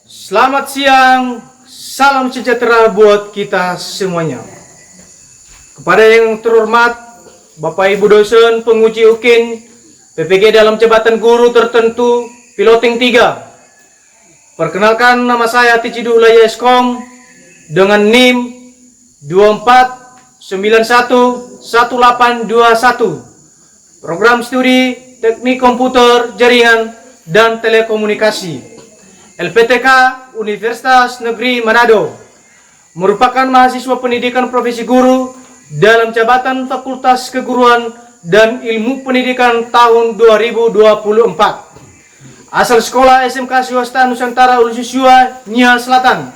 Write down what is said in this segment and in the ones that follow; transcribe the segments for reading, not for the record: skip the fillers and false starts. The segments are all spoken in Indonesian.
Selamat siang, salam sejahtera buat kita semuanya. Kepada yang terhormat Bapak Ibu dosen penguji UKIN PPG dalam jabatan guru tertentu piloting 3. Perkenalkan, nama saya Ticidul Yeskom dengan NIM 24911821. Program studi Teknik Komputer, Jaringan dan Telekomunikasi. LPTK Universitas Negeri Manado, merupakan mahasiswa pendidikan profesi guru dalam jabatan Fakultas Keguruan dan Ilmu Pendidikan tahun 2024. Asal sekolah SMK Swasta Nusantara Ulu Siswa Nia Selatan.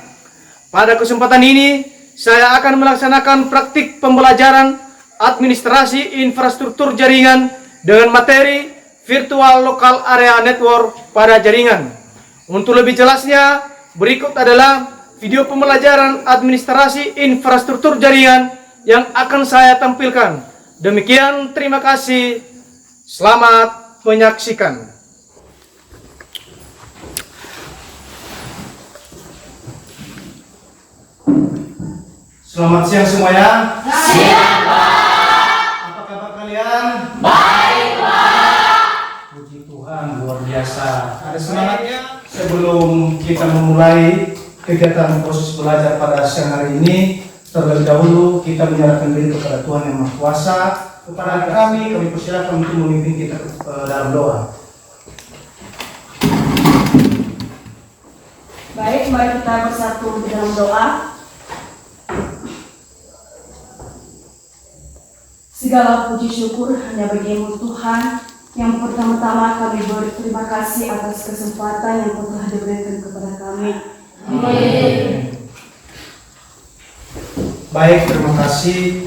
Pada kesempatan ini, saya akan melaksanakan praktik pembelajaran administrasi infrastruktur jaringan dengan materi virtual local area network pada jaringan. Untuk lebih jelasnya, berikut adalah video pembelajaran administrasi infrastruktur jaringan yang akan saya tampilkan. Demikian, terima kasih. Selamat menyaksikan. Selamat siang semuanya. Siang, Pak. Apa kabar kalian? Baik, Pak. Puji Tuhan, luar biasa. Ada semangatnya? Sebelum kita memulai kegiatan proses belajar pada siang hari ini, terlebih dahulu kita menyerahkan diri kepada Tuhan Yang Maha Kuasa. Kepada kami persilakan untuk memimpin kita ke dalam doa. Baik, mari kita bersatu di dalam doa. Segala puji syukur hanya bagi-Mu Tuhan. Yang pertama-tama kami berterima kasih atas kesempatan yang Kau telah diberikan kepada kami. Amin. Baik, terima kasih.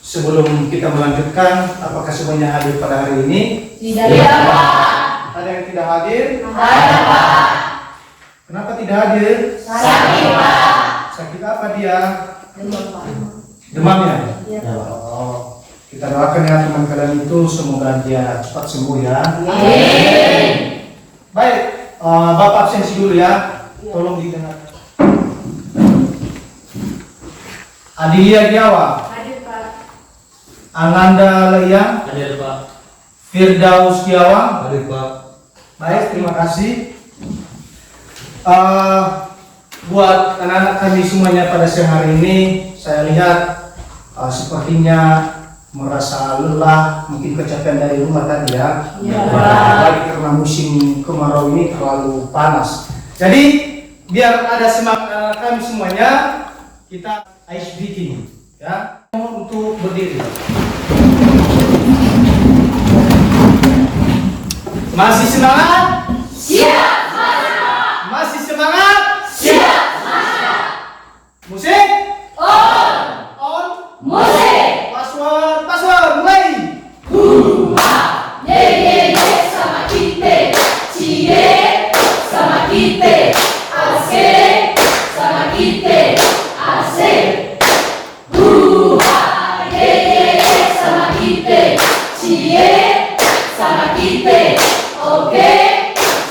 Sebelum kita melanjutkan, apakah semuanya hadir pada hari ini? Tidak, Pak. Ada yang tidak hadir? Ada, Pak. Kenapa tidak hadir? Sakit, Pak. Sakit apa dia? Demam, Pak. Demamnya? Ya. Oh. Kita doakan ya teman kalian itu, semoga dia cepat sembuh ya. Amin. Baik, Bapak absensi dulu ya. Tolong didengar. Adilia Giawa, Hadir, Pak. Ananda Leia, Hadir, Pak. Firdaus Giawa. Hadir, Pak. Baik, terima kasih. Buat anak-anak kami semuanya pada siang hari ini, saya lihat sepertinya merasa lelah, mungkin kecapean dari rumah tadi ya. Ya, Apalagi karena musim kemarau ini terlalu panas. Jadi biar ada semangat anak kami semuanya, kita ice breathing ya. Untuk berdiri. Masih semangat? Siap, Masih semangat? siap. Musik? On. On. Musik. Password, mulai. Ye, ye, ye, sama kita. Cie, sama kita. Ase, sama kita. Ase. Ye, ye, ye, sama kita. Cie, sama kita. Oke,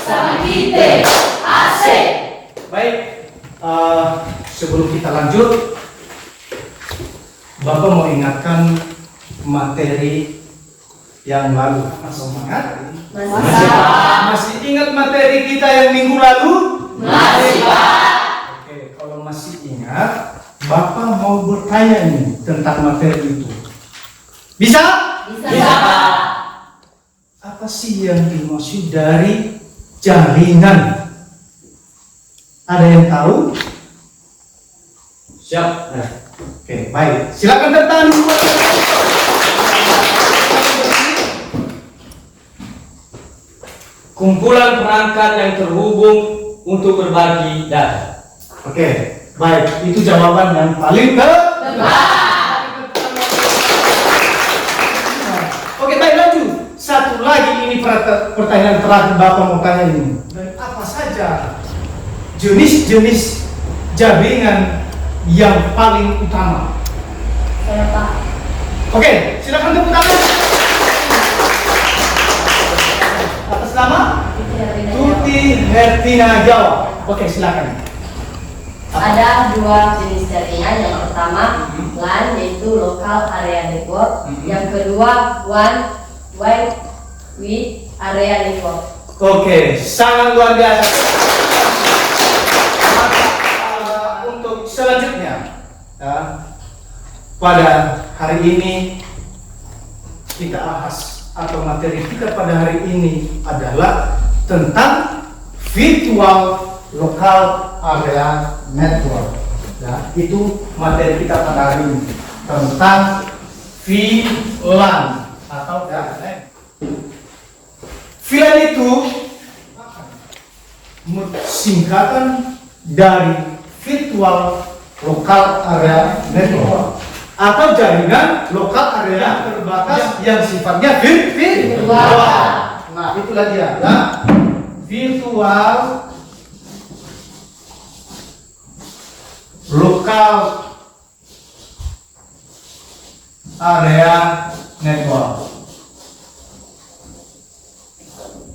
sama kita. Ase. Baik, sebelum kita lanjut, Bapak mau ingatkan materi yang lalu. Masih ingat materi kita yang minggu lalu? Masih, Pak. Oke, kalau masih ingat, Bapak mau bertanya nih tentang materi itu. Bisa? Bisa, Pak. Apa sih yang dimaksud dari jaringan? Ada yang tahu? Siap. Oke, baik. Silakan tertahan dulu. Kumpulan perangkat yang terhubung untuk berbagi data. Oke, baik. Itu jawaban yang paling Oke, baik, lanjut. Satu lagi, ini pertanyaan terakhir Bapak mau tanya ini. Dan apa saja jenis-jenis jaringan yang paling utama? Saya, Pak. Oke, silakan tepuk tangan. Atas nama? Tidak Hertina jawab. Oke, silakan. Ada dua jenis jaringan. Yang pertama LAN, yaitu Local Area Network. Yang kedua Wide Area Network. Oke, sangat luar biasa. Untuk selanjutnya, ya, pada hari ini kita bahas atau materi kita pada hari ini adalah tentang virtual local area network. Ya, itu materi kita pada hari ini tentang VLAN atau VLAN itu singkatan dari virtual local area network atau jaringan lokal area terbatas yang sifatnya virtual. Nah, itulah dia, ya. Virtual local area network.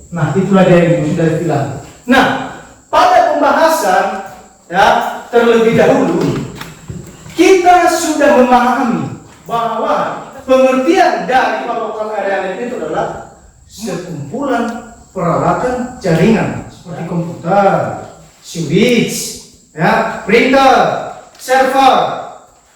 Nah, itulah dia yang sudah bilang. Nah, pada pembahasan ya terlebih dahulu kita sudah memahami bahwa pengertian dari local area network itu adalah sekumpulan peralatan jaringan seperti komputer, switch, ya, printer, server,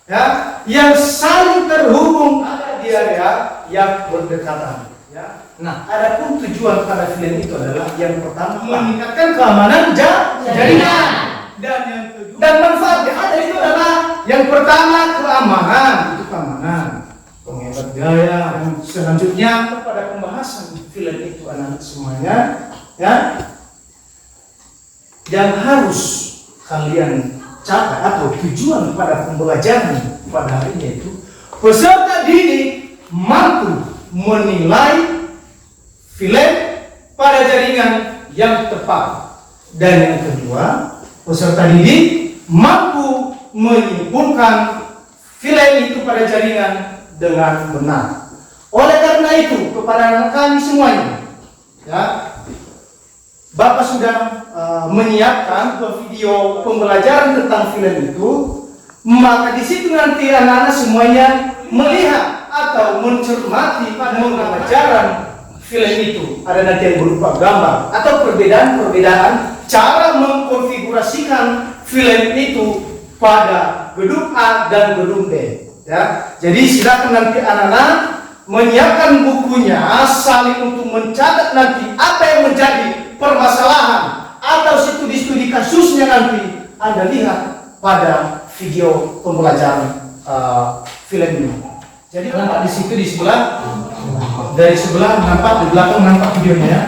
ya, yang saling terhubung ada di area yang berdekatan. Ya. Nah, adapun tujuan pada VLAN itu adalah yang pertama meningkatkan keamanan jaringan dan yang kedua dan manfaatnya ada itu adalah yang pertama keamanan, itu keamanan, penghemat biaya. Dan selanjutnya pada pembahasan VLAN itu anak semuanya, ya, yang harus kalian catat atau tujuan pada pembelajaran pada hari ini itu peserta didik mampu menilai VLAN pada jaringan yang tepat, dan yang kedua peserta didik mampu menyimpulkan VLAN itu pada jaringan dengan benar. Oleh karena itu kepada anak kami semuanya, ya, Bapak sudah menyiapkan video pembelajaran tentang VLAN itu, maka di situ nanti anak-anak semuanya melihat atau mencermati pada pembelajaran VLAN itu. Ada nanti yang berupa gambar atau perbedaan-perbedaan cara mengkonfigurasikan VLAN itu pada gedung A dan gedung B. Ya, jadi silakan nanti anak-anak menyiapkan bukunya, saling untuk mencatat nanti apa yang menjadi permasalahan atau studi-studi kasusnya nanti Anda lihat pada video pembelajaran VLAN ini. Jadi nampak di situ di sebelah, dari sebelah nampak, di belakang nampak videonya, ya.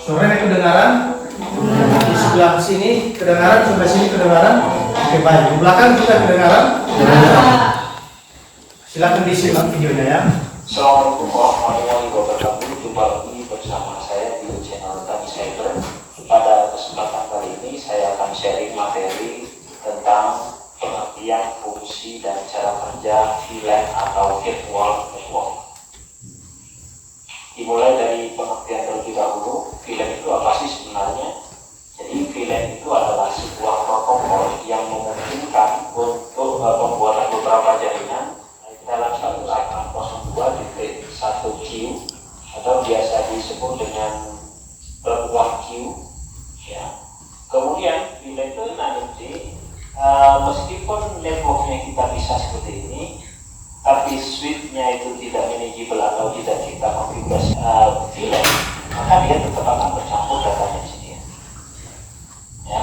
Suaranya kedengaran? Di sebelah sini kedengaran, sebelah sini kedengaran. Oke, baik. Di belakang juga kedengaran. Silakan disimak videonya, ya. Assalamualaikum warahmatullahi wabarakatuh. Jumpa lagi bersama saya di channel Tani Cyber. Pada kesempatan kali ini saya akan sharing materi tentang pengertian, fungsi, dan cara kerja VLAN atau virtual network. Dimulai dari pengertian terlebih dahulu, VLAN itu apa sih sebenarnya? Jadi VLAN itu adalah sebuah protokol yang memungkinkan untuk pembuatan beberapa jaringan dalam satu segmen 02.1Q atau biasa disebut dengan berbuah Q. Ya. Kemudian VLAN itu nanti meskipun networknya kita bisa seperti ini, tapi switchnya itu tidak manageable atau tidak kita konfigurasi VLAN, maka dia tetap akan bercampur datanya di sini. Ya.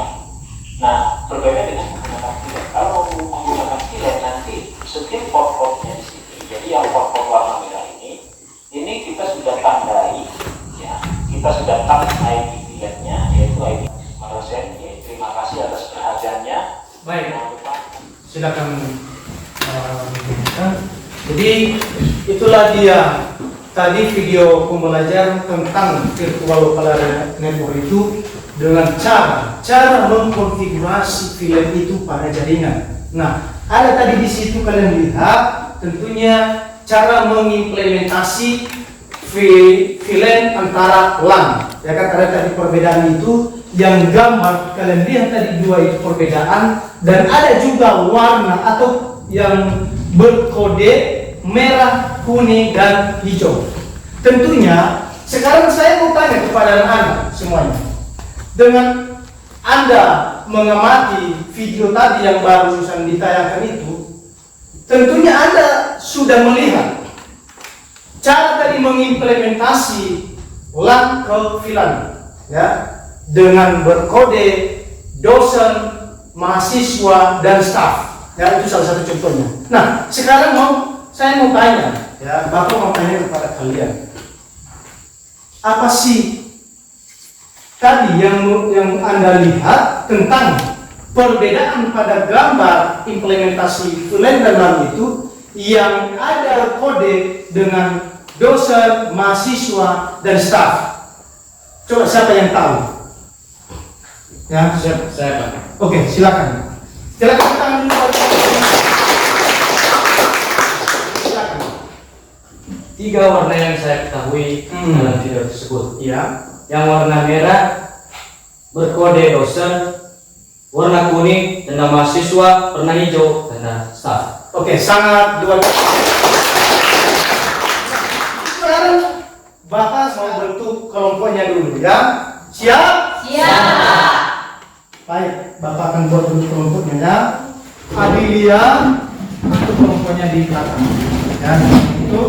Nah, berbeda dengan menggunakan VLAN. Kalau menggunakan VLAN nanti setiap port-portnya di sini, jadi yang port-port warna merah ini kita sudah tandai, ya, kita sudah tag ID VLAN-nya, yaitu ID Marosen. Ya, terima kasih atas perhatiannya. Baik, silakan. Jadi itulah dia tadi video pembelajaran tentang virtual local area network itu dengan cara mengkonfigurasi VLAN itu pada jaringan. Nah, ada tadi di situ kalian lihat tentunya cara mengimplementasi VLAN antara LAN Ya kan, ada tadi perbedaan itu yang gambar kalian lihat tadi dua itu perbedaan, dan ada juga warna atau yang berkode merah, kuning, dan hijau. Tentunya sekarang saya mau tanya kepada anak-anak semuanya. Dengan Anda mengamati video tadi yang barusan ditayangkan itu, tentunya Anda sudah melihat cara tadi mengimplementasi langkah filan, ya, dengan berkode dosen, mahasiswa, dan staf. Ya, itu salah satu contohnya. Nah, sekarang saya mau tanya, ya, Bapak mau tanya kepada kalian, apa sih tadi yang Anda lihat tentang perbedaan pada gambar implementasi filan dan lalu itu yang ada kode dengan dosen, mahasiswa, dan staf? Coba siapa yang tahu? Ya, Saya Pak. oke, silakan. Silakan tangan dulu. Silakan. 3 warna yang saya ketahui dalam video tersebut. Ya. Yang warna merah berkode dosen, warna kuning tanda mahasiswa, warna hijau tanda staf. Oke, sangat luar biasa. Sekarang Bapak mau bentuk kelompoknya dulu, ya. Siap? Siap. Baik, Bapak akan buat bentuk kelompoknya, ya. Adelia untuk kelompoknya di belakang. Ya, itu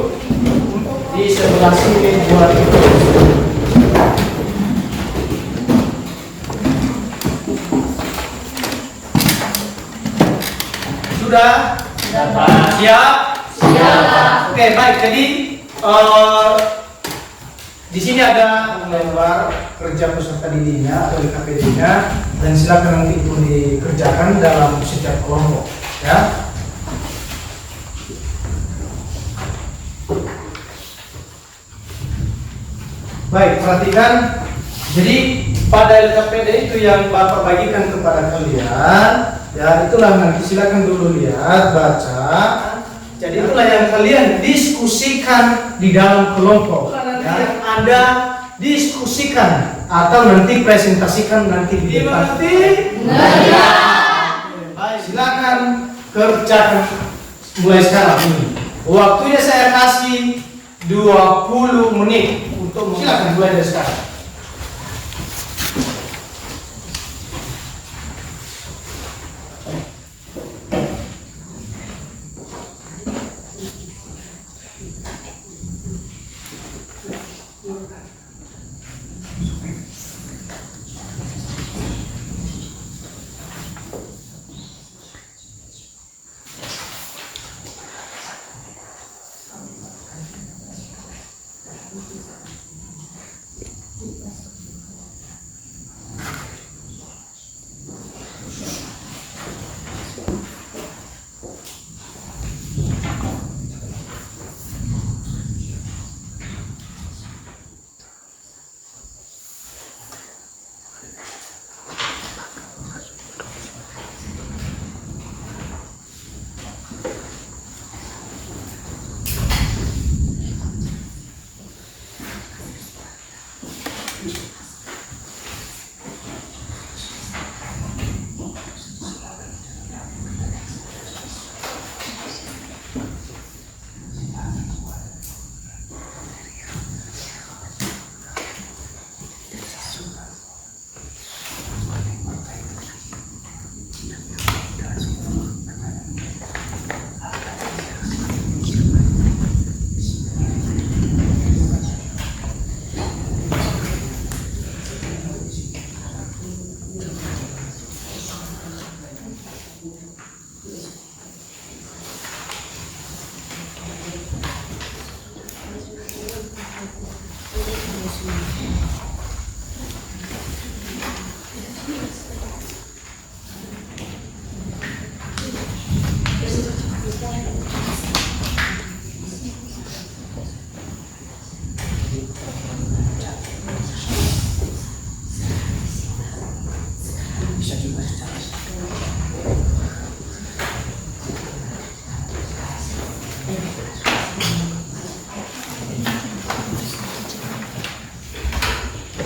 untuk di sebelah sini buat itu. Sudah? Siap? Siap. Oke, baik. Jadi di sini ada gambar kerja peserta didiknya atau KPD-nya, dan silakan nanti itu dikerjakan dalam setiap kelompok, ya. Baik, perhatikan. Jadi pada LKPD itu yang Bapak bagikan kepada kalian, ya, itulah nanti silakan dulu lihat, baca. Jadi itulah yang kalian diskusikan di dalam kelompok, ya. Yang Anda diskusikan atau nanti presentasikan nanti di depan. Baik, silakan kerjakan mulai sekarang ini. Waktunya saya kasih 20 menit untuk silakan mulai dari sekarang.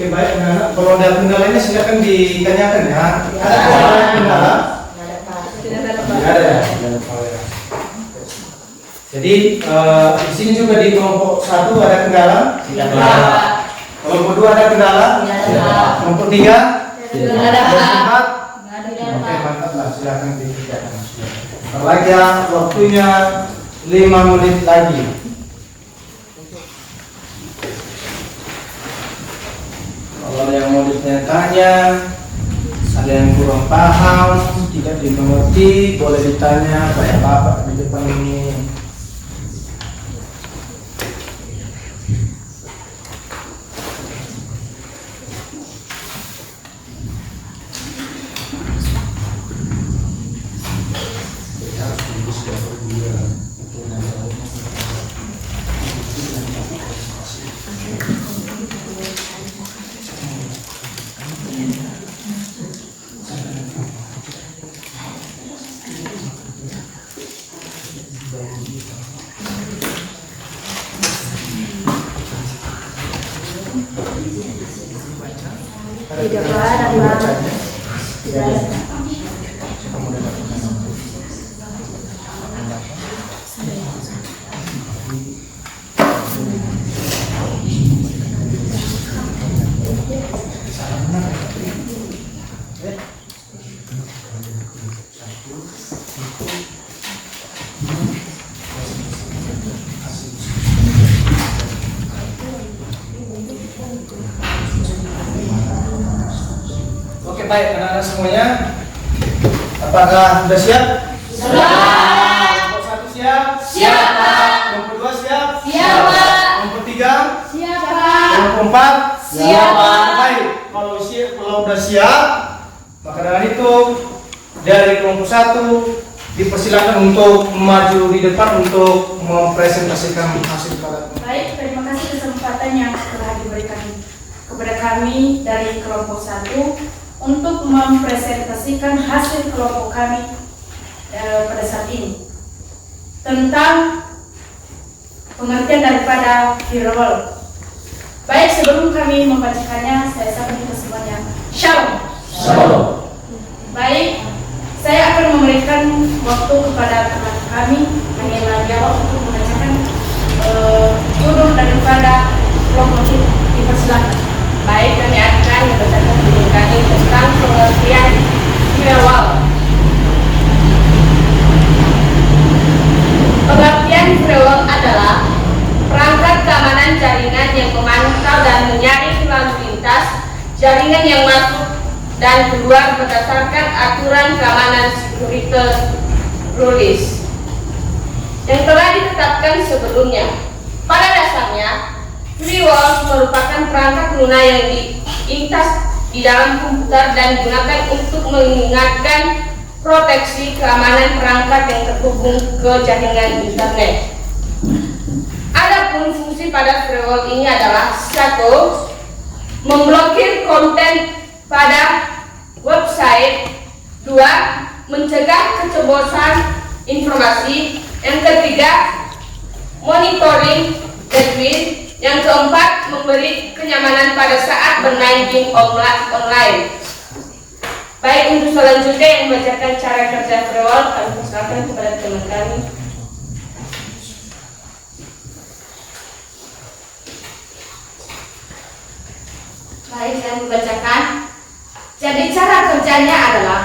Oke, baik anak-anak. Kalau ada kendalanya silakan ditanyakan ya. Ada kendala? Tidak ada ya. Jadi di sini juga di kelompok 1 ada kendala? Tidak ada. Kelompok 2 ada kendala? Tidak ada. Kelompok 3? Tidak ada. Kelompok 4? Oke, mantap lah. Silakan dikerjakan. Lagi ya, waktunya 5 menit lagi. Kalau ada yang mau ditanya, ada yang kurang paham, tidak dimengerti, boleh ditanya pada Bapak di depan ini. Tidak ada, Pak. Tidak ada. Oke, baik anak-anak semuanya. Apakah sudah siap? Sudah. Kelompok 1 siap? Siap, Pak. Kelompok 2 siap? Siap, Pak. Kelompok 3? Siapa? Kelompok 4? Siap, Pak. Baik, kalau sudah siap, maka dengan itu dari kelompok 1 dipersilakan untuk maju di depan untuk mempresentasikan hasil karya. Baik, terima kasih kesempatan yang telah diberikan kepada kami dari kelompok 1 untuk mempresentasikan hasil kelompok kami pada saat ini tentang pengertian daripada firewall. Baik, sebelum kami membacakannya, saya sapa kita semuanya. Shalom. Shalom. Baik, saya akan memberikan waktu kepada teman kami, Daniela Jawab, untuk membacakan judul daripada kelompok ini. Dipersilakan. Baik, kami akan membacakan judul kami tentang pengertian firewall. Pengertian firewall adalah perangkat keamanan jaringan yang memantau dan menyaring lalu lintas jaringan yang masuk dan keluar berdasarkan aturan keamanan security rules yang telah ditetapkan sebelumnya. Pada dasarnya, firewall merupakan perangkat guna yang diintas di dalam komputer dan digunakan untuk mengingatkan proteksi keamanan perangkat yang terhubung ke jaringan internet. Adapun fungsi pada firewall ini adalah 1. Memblokir konten pada website. 2. Mencegah kecebosan informasi. Yang ketiga, monitoring network. Yang keempat, memberi kenyamanan pada saat bermain game online. Baik, untuk selanjutnya yang membacakan cara kerja firewall, kami persilakan kepada teman kami. Baik, saya membacakan. Jadi cara kerjanya adalah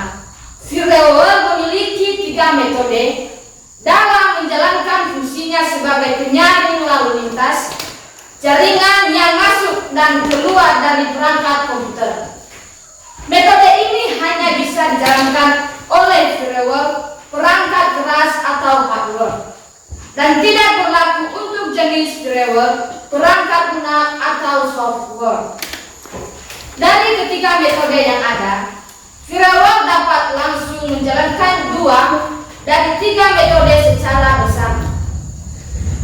firewall memiliki 3 metode dalam menjalankan fungsinya sebagai penyaring lalu lintas jaringan yang masuk dan keluar dari perangkat komputer. Metode ini hanya bisa dijalankan oleh firewall perangkat keras atau hardware dan tidak berlaku untuk jenis firewall perangkat lunak atau software. Dari ketiga metode yang ada, firewall dapat langsung menjalankan 2 dari 3 metode secara bersama.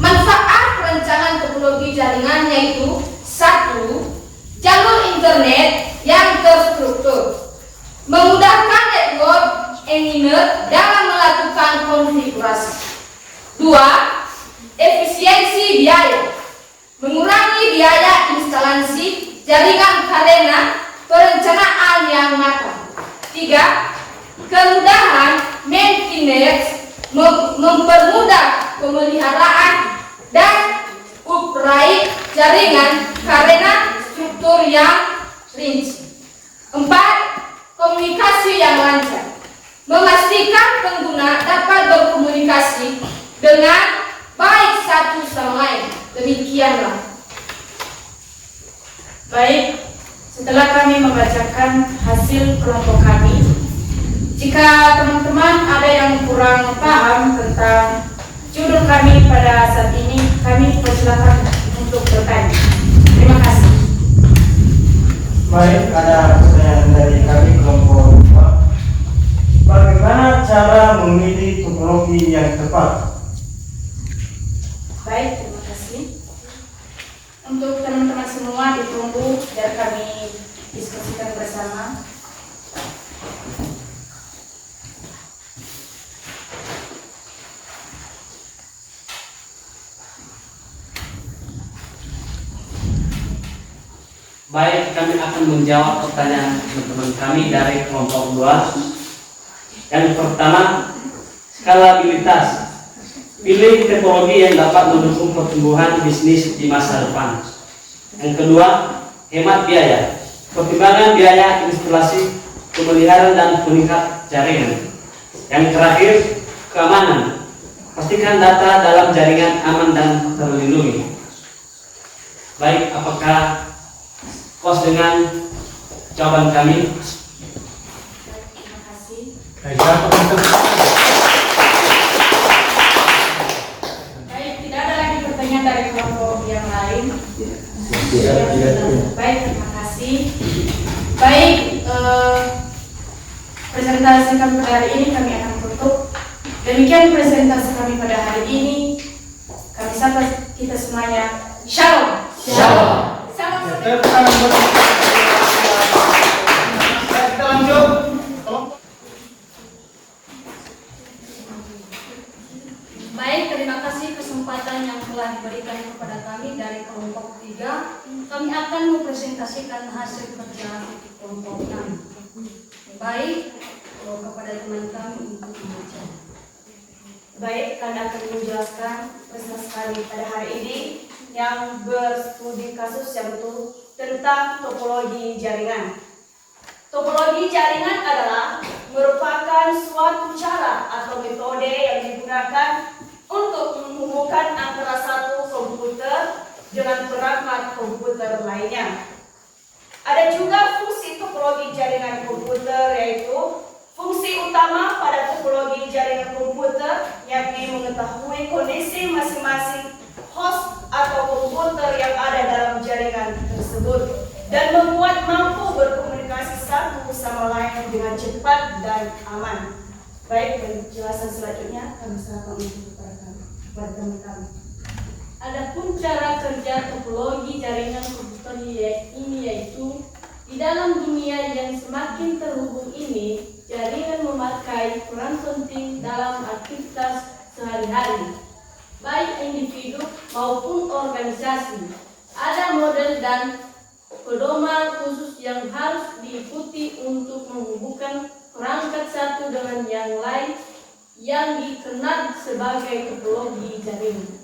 Manfaat perancangan topologi jaringan yaitu 1. Jalur internet yang terstruktur, memudahkan network engineer dalam melakukan konfigurasi. 2. Efisiensi biaya, mengurangi biaya instalasi jaringan kabel mempermudah pemeliharaan dan upraik jaringan karena struktur yang rinci. 4. Komunikasi yang lancar. Memastikan pengguna dapat berkomunikasi dengan baik satu sama lain. Demikianlah. Baik, setelah kami membacakan hasil kelompok kami, jika teman-teman ada yang kurang paham tentang judul kami pada saat ini, kami persilakan untuk bertanya. Terima kasih. Baik, ada pertanyaan dari kami kelompok 2. Bagaimana cara memilih topologi yang tepat? Baik, terima kasih. Untuk teman-teman semua ditunggu biar kami diskusikan bersama. Baik, kami akan menjawab pertanyaan teman-teman kami dari kelompok 2. Yang pertama, skalabilitas. Pilih teknologi yang dapat mendukung pertumbuhan bisnis di masa depan. Yang kedua, hemat biaya. Pertimbangan biaya instalasi, pemeliharaan dan peningkat jaringan. Yang terakhir, keamanan. Pastikan data dalam jaringan aman dan terlindungi. Baik, apakah puas dengan jawaban kami? Terima kasih. Baik, siapa untuk Baik, tidak ada lagi pertanyaan dari kelompok yang lain. Baik, terima kasih. Baik, presentasi kami pada hari ini kami akan tutup. Demikian presentasi kami pada hari ini. Kami sapa kita semuanya. Shalom. Shalom. Salam. kita lanjut. Baik, terima kasih kesempatan yang telah diberikan kepada kami dari kelompok 3. Kami akan mempresentasikan hasil kerja kelompok kami. Baik, kepada teman kami untuk membaca. Baik, kami akan menjelaskan prestasi kami pada hari ini yang berstudi kasus yang tentang topologi jaringan. Topologi jaringan adalah merupakan suatu cara atau metode yang digunakan untuk menghubungkan antara satu komputer dengan perangkat komputer lainnya. Ada juga fungsi topologi jaringan komputer, yaitu fungsi utama pada topologi jaringan komputer yakni mengetahui kondisi masing-masing host atau komputer yang ada dalam jaringan tersebut dan membuat mampu berkomunikasi satu sama lain dengan cepat dan aman. Baik, penjelasan selanjutnya kami serahkan untuk kepada teman kami. Adapun cara kerja topologi jaringan komputer ini yaitu di dalam dunia yang semakin terhubung ini, jaringan memakai peran penting dalam aktivitas sehari-hari, baik individu maupun organisasi. Ada model dan pedoman khusus yang harus diikuti untuk menghubungkan perangkat satu dengan yang lain yang dikenal sebagai topologi jaringan.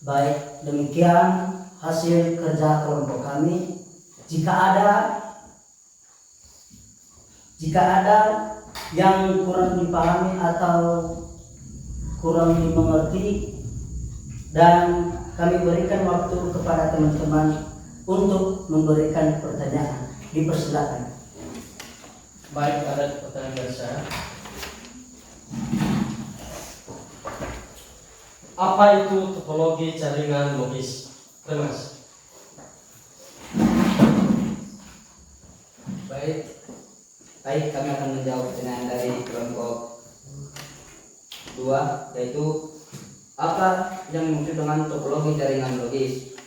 Baik, demikian hasil kerja kelompok kami. Jika ada yang kurang dipahami atau kurang dimengerti, dan kami berikan waktu kepada teman-teman untuk memberikan pertanyaan. Dipersilakan. Baik, ada pertanyaan dari saya. Apa itu topologi jaringan logis? Terima kasih. Baik, kami akan menjawab pertanyaan dari kelompok 2, yaitu apa yang dimaksud dengan topologi jaringan logis.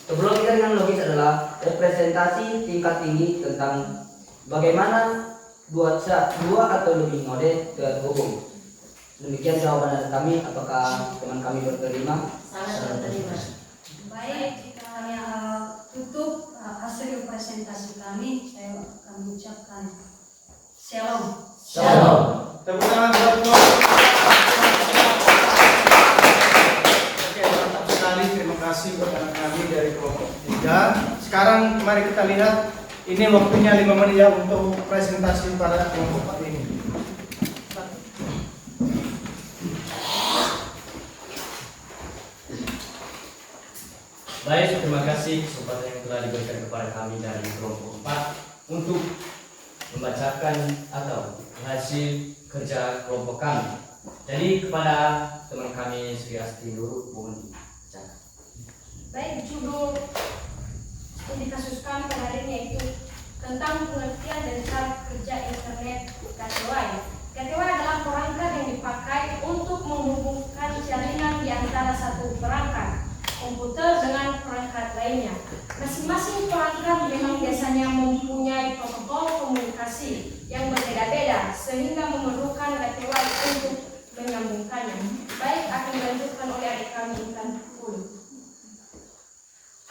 Topologi jaringan logis adalah representasi tingkat tinggi tentang bagaimana dua atau lebih node terhubung. Demikian jawaban dari kami. Apakah teman kami berterima? Sangat berterima. Baik, jika kami tutup hasil presentasi presentasi kami, saya akan mengucapkan Shalom. Shalom. Tepuk tangan buat Tuhan. Oke, mantap sekali. Terima kasih buat anak kami dari kelompok 3. Sekarang mari kita lihat. Ini waktunya 5 menit ya untuk presentasi pada kelompok 4 ini. Baik, terima kasih kesempatan yang telah diberikan kepada kami dari kelompok 4 untuk membacakan atau hasil kerja kelompok kami. Jadi kepada teman kami Sri Asti Nurul mohon dibacakan. Baik, judul studi kasus kami pada hari ini yaitu tentang pengertian dan cara kerja internet KTY. KTY adalah perangkat yang dipakai untuk menghubungkan jaringan di antara satu perangkat komputer dengan perangkat lainnya. Masing-masing perangkat memang biasanya mempunyai protokol komunikasi yang berbeda-beda sehingga memerlukan KTY untuk menyambungkannya. Baik, akan dilanjutkan oleh adik kami Intan Pulu.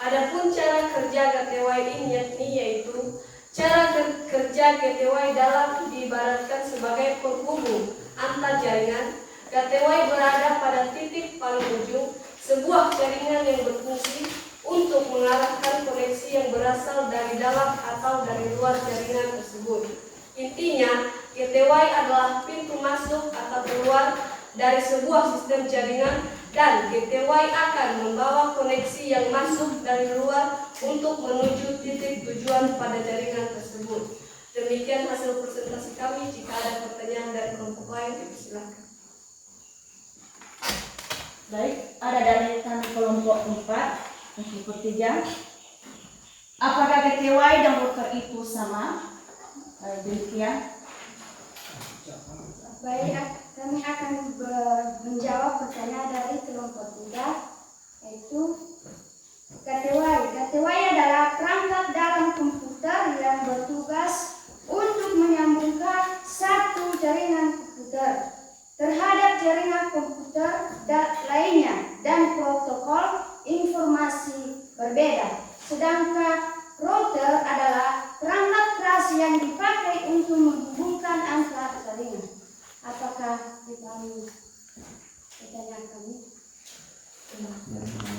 Adapun cara kerja KTY ini yaitu cara kerja KTY dalam diibaratkan sebagai penghubung antar jaringan. KTY berada pada titik paling ujung sebuah jaringan yang berfungsi untuk mengarahkan koneksi yang berasal dari dalam atau dari luar jaringan tersebut. Intinya, KTY adalah pintu masuk atau keluar dari sebuah sistem jaringan dan KTY akan membawa koneksi yang masuk dari luar untuk menuju titik tujuan pada jaringan tersebut. Demikian hasil presentasi kami. Jika ada pertanyaan dari kelompok lain, silakan. Baik, ada dari kami kelompok 4 untuk ketiga. Apakah KTY dan router itu sama? Demikian. Baik, kami akan menjawab pertanyaan dari kelompok 3, yaitu KTY. KTY adalah perangkat dalam komputer yang bertugas untuk menyambungkan satu jaringan komputer terhadap jaringan komputer lainnya dan protokol informasi berbeda. Sedangkan router adalah perangkat keras yang dipakai untuk menghubungkan antar jaringan. Apakah dipahami pertanyaan kami?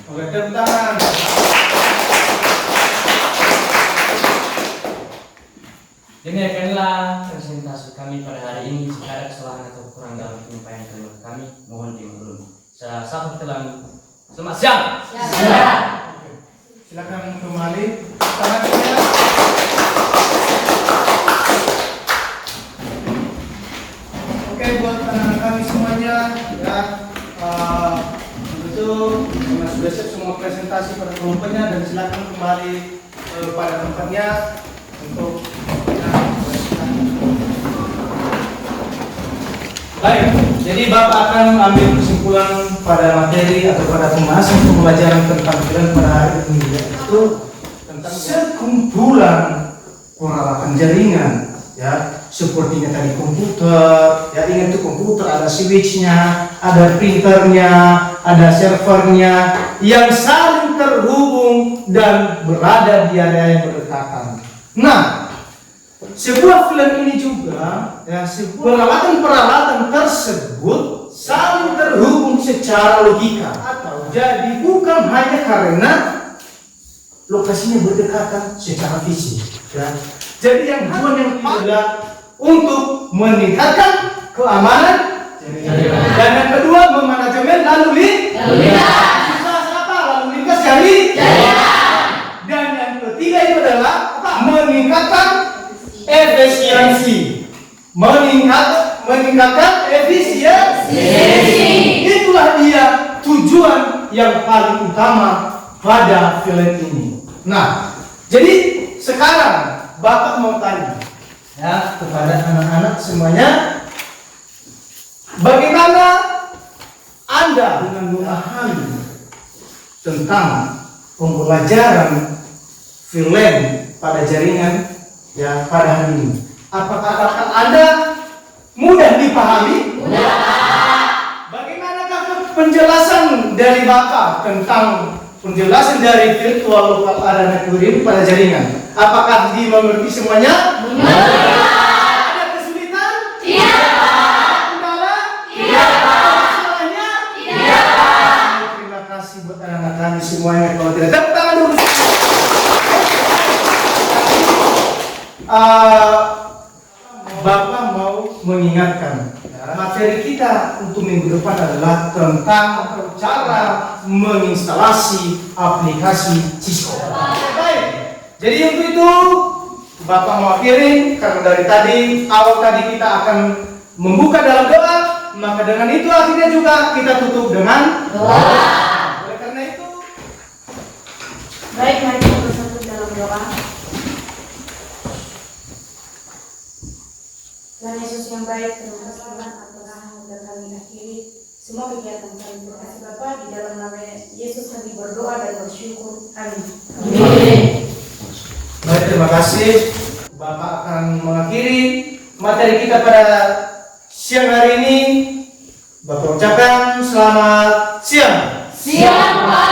Oke, tepuk tangan. Demikianlah presentasi kami pada hari ini. Jika ada kesalahan atau kurang dalam penyampaian kalimat kami, mohon dimaklumi. Saya Satu Telang. Selamat siang. Silakan kembali. Tangannya. Oke, buat anak-anak kami semuanya ya, betul sudah siap semua presentasi pada kelompoknya dan silakan kembali pada tempatnya untuk baik. Jadi Bapak akan ambil kesimpulan pada materi atau pada pembahasan pembelajaran tentang film pada hari ini, yaitu tentang sekumpulan peralatan jaringan, ya, sepertinya tadi komputer, ya, ingat tuh komputer ada switchnya, ada printernya, ada servernya yang saling terhubung dan berada di area yang berdekatan. Nah, sebuah film ini juga, ya, peralatan tersebut saling terhubung secara logika, atau jadi bukan hanya karena lokasinya berdekatan secara fisik, ya. Jadi yang adalah untuk meningkatkan keamanan dan yang kedua memanajemen lalu lintas dan yang ketiga itu adalah meningkatkan efisiensi. Meningkatkan efisiensi. Itulah dia tujuan yang paling utama pada film ini. Nah, jadi sekarang Bapak mau tanya, ya, kepada anak-anak semuanya, bagaimana Anda dengan memahami tentang pembelajaran film pada jaringan, ya, pada hari ini? Apakah Anda mudah dipahami? Mudah. Bagaimanakah penjelasan dari Bapak tentang penjelasan dari virtual lokal arena kurir pada jaringan. Apakah dimengerti semuanya? Ada kesulitan? Kendala? Masalahnya? Terima kasih buat anak-anak kami semuanya. Kalau tidak, tepuk tangan dulu. Bapak mau mengingatkan materi kita untuk minggu depan adalah tentang cara menginstalasi aplikasi Cisco. Baik. Jadi untuk itu Bapak mau akhiri karena dari tadi awal tadi kita akan membuka dalam doa, maka dengan itu akhirnya juga kita tutup dengan doa. Oleh karena itu, Baik, mari kita bersatu dalam doa. Tuhan Yesus yang baik, terima kasih Tuhan atas yang sudah kami akhiri semua kegiatan kami. Terima kasih Bapa, di dalam nama Yesus kami berdoa dan bersyukur. Amin. baik, terima kasih. Bapak akan mengakhiri materi kita pada siang hari ini. Bapak ucapkan selamat siang. Siang, Pak.